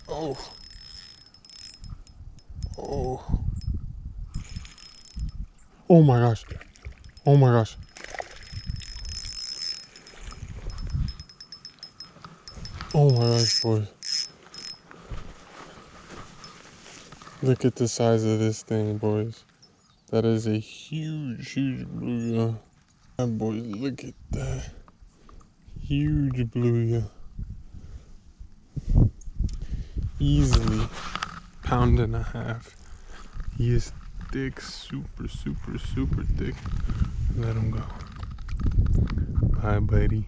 Oh. Oh. Oh my gosh. Oh my gosh. Oh my gosh, boys. Look at the size of this thing, boys. That is a huge, huge bluegill. Yeah, boys, look at that. Huge bluegill. Easily pound and a half. He is thick, super, super, super thick. Let him go. Bye, buddy.